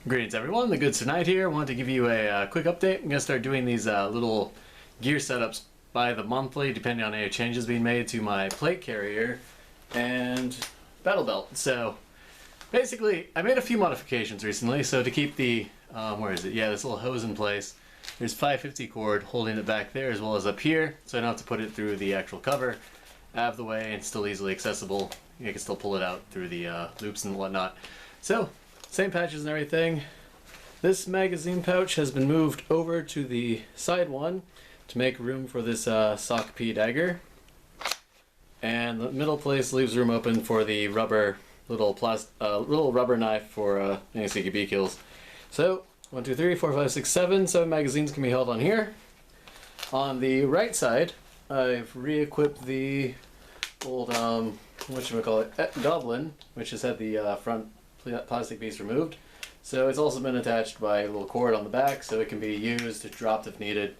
Greetings everyone, the Good Sir Knight here. I wanted to give you a quick update. I'm going to start doing these little gear setups by the monthly, depending on any changes being made to my plate carrier and battle belt. So basically, I made a few modifications recently. So to keep the, this little hose in place, there's 550 cord holding it back there as well as up here. So I don't have to put it through the actual cover out of the way, and it's still easily accessible. You can still pull it out through the loops and whatnot. So same patches and everything. This magazine pouch has been moved over to the side one to make room for this sock P dagger. And the middle place leaves room open for the rubber little rubber knife for any CQB kills. So 1, 2, 3, 4, 5, 6, 7. 7 magazines can be held on here. On the right side, I've re-equipped the old Goblin, which has had the front plastic piece removed. So it's also been attached by a little cord on the back, so it can be used, dropped if needed,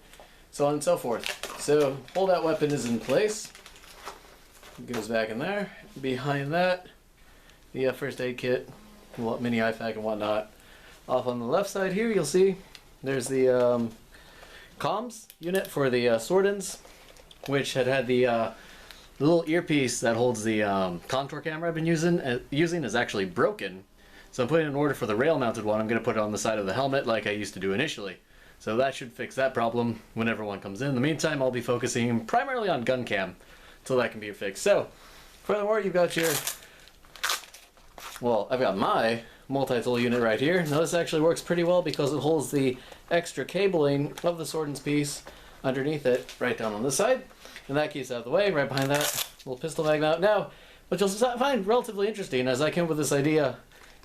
so on and so forth. So holdout weapon is in place. It goes back in there. Behind that, the first aid kit, mini IFAK and whatnot. Off on the left side here, you'll see there's the comms unit for the Swordens, which had the little earpiece that holds the contour camera I've been using is actually broken. So I'm putting an order for the rail-mounted one. I'm going to put it on the side of the helmet like I used to do initially. So that should fix that problem whenever one comes in. In the meantime, I'll be focusing primarily on gun cam until that can be fixed. So, furthermore, you've got your... Well, I've got my multi-tool unit right here. Now this actually works pretty well because it holds the extra cabling of the Swordens piece underneath it right down on this side. And that keeps it out of the way. Right behind that little pistol mag mount. Now, what you'll find relatively interesting as I came up with this idea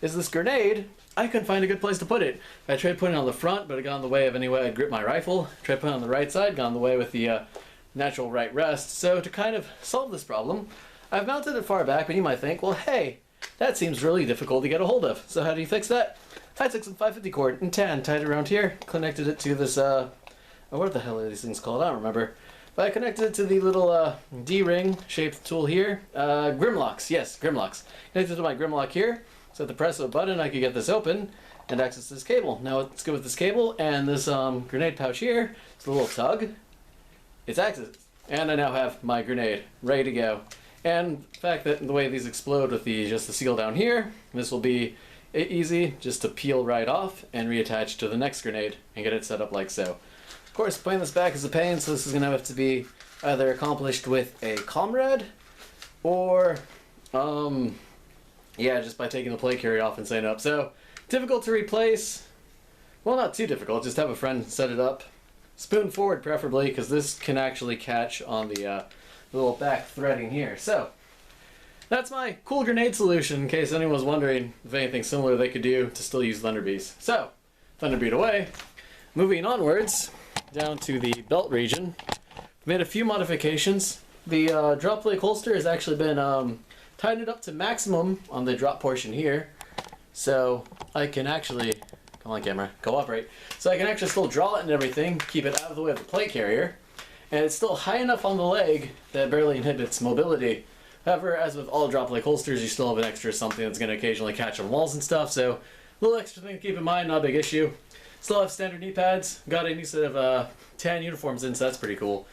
is this grenade. I couldn't find a good place to put it. I tried putting it on the front, but it got in the way of any way I'd grip my rifle. Tried putting it on the right side, got in the way with the natural right rest. So to kind of solve this problem, I've mounted it far back, but you might think, well, hey, that seems really difficult to get a hold of. So how do you fix that? I took some 550 cord and tan, tied it around here, connected it to this, what the hell are these things called? I don't remember. But I connected it to the little D-ring shaped tool here. Grimlocks, yes, Grimlocks. Connected to my Grimlock here. So at the press of a button, I could get this open and access this cable. Now what's good with this cable and this grenade pouch here, it's a little tug. It's accessed. And I now have my grenade ready to go. And the fact that the way these explode with just the seal down here, this will be easy just to peel right off and reattach to the next grenade and get it set up like so. Of course, putting this back is a pain, so this is going to have to be either accomplished with a comrade or, just by taking the plate carrier off and setting it up. So, difficult to replace. Well, not too difficult, just have a friend set it up. Spoon forward preferably, because this can actually catch on the little back threading here. So, that's my cool grenade solution, in case anyone was wondering if anything similar they could do to still use Thunderbeast. So, Thunderbeat away. Moving onwards, down to the belt region. Made a few modifications. The drop plate holster has actually been tightened up to maximum on the drop portion here. So I can actually, come on camera, cooperate. So I can actually still draw it and everything, keep it out of the way of the plate carrier. And it's still high enough on the leg that it barely inhibits mobility. However, as with all drop plate holsters, you still have an extra something that's going to occasionally catch on walls and stuff. So a little extra thing to keep in mind, not a big issue. Still have standard knee pads. Got a new set of tan uniforms in, so that's pretty cool.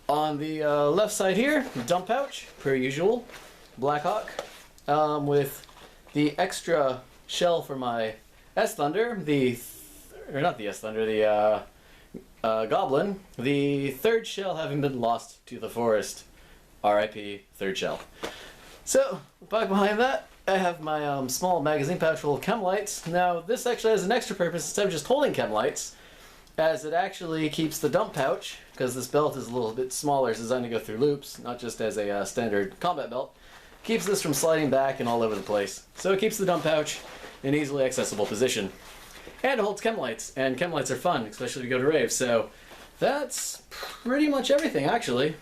On the left side here, dump pouch, per usual. Blackhawk, with the extra shell for my S-Thunder, the Goblin, the third shell having been lost to the forest. RIP, third shell. So, back behind that, I have my small magazine pouch full of chem lights. Now, this actually has an extra purpose instead of just holding chem lights, as it actually keeps the dump pouch, because this belt is a little bit smaller, it's designed to go through loops, not just as a standard combat belt. Keeps this from sliding back and all over the place. So it keeps the dump pouch in an easily accessible position. And it holds chem lights, and chem lights are fun, especially if you go to raves. So that's pretty much everything, actually,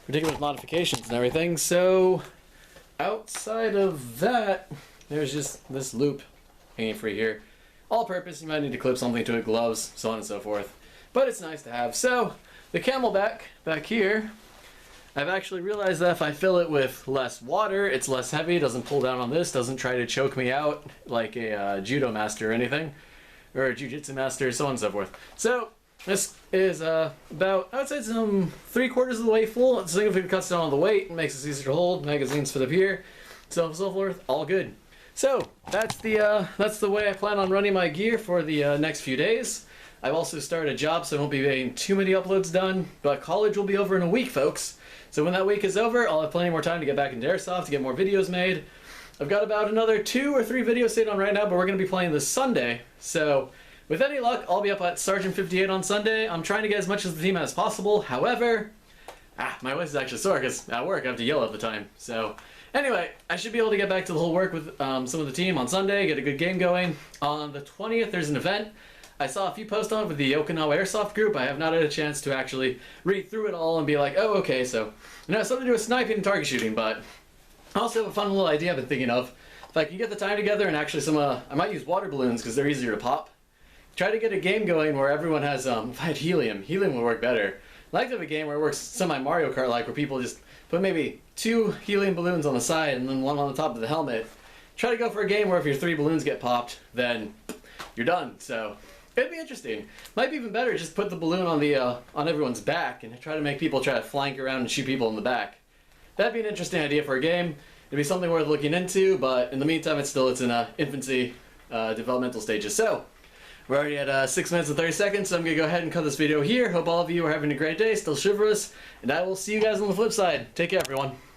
particularly with modifications and everything. So outside of that, there's just this loop hanging free here. All purpose, you might need to clip something to it, gloves, so on and so forth. But it's nice to have. So the camelback back here, I've actually realized that if I fill it with less water, it's less heavy, doesn't pull down on this, doesn't try to choke me out like a judo master or anything. or jiu-jitsu master, so on and so forth. So this is about, I would say, some 3/4 of the way full. It significantly cuts down on the weight and makes it easier to hold. Magazines fit up here, so on and so forth. All good. So that's the way I plan on running my gear for the next few days. I've also started a job, so I won't be getting too many uploads done. But college will be over in a week, folks. So when that week is over, I'll have plenty more time to get back into Airsoft, to get more videos made. I've got about another 2 or 3 videos saved on right now, but we're going to be playing this Sunday. So with any luck, I'll be up at Sergeant 58 on Sunday. I'm trying to get as much as the team as possible. However, my voice is actually sore because at work I have to yell all the time. So anyway, I should be able to get back to the whole work with some of the team on Sunday, get a good game going. On the 20th, there's an event. I saw a few posts on it with the Okinawa Airsoft group. I have not had a chance to actually read through it all and be like, oh, okay, so, something to do with sniping and target shooting, but I also have a fun little idea I've been thinking of. If I can get the time together and actually I might use water balloons because they're easier to pop. Try to get a game going where everyone has, if I had helium would work better. I'd like to have a game where it works semi-Mario Kart-like, where people just put maybe 2 helium balloons on the side and then one on the top of the helmet. Try to go for a game where if your 3 balloons get popped, then you're done, so it'd be interesting. Might be even better just put the balloon on the on everyone's back and try to make people try to flank around and shoot people in the back. That'd be an interesting idea for a game. It'd be something worth looking into, but in the meantime, it's in infancy developmental stages. So we're already at 6 minutes and 30 seconds, so I'm gonna go ahead and cut this video here. Hope all of you are having a great day, still chivalrous, and I will see you guys on the flip side. Take care, everyone.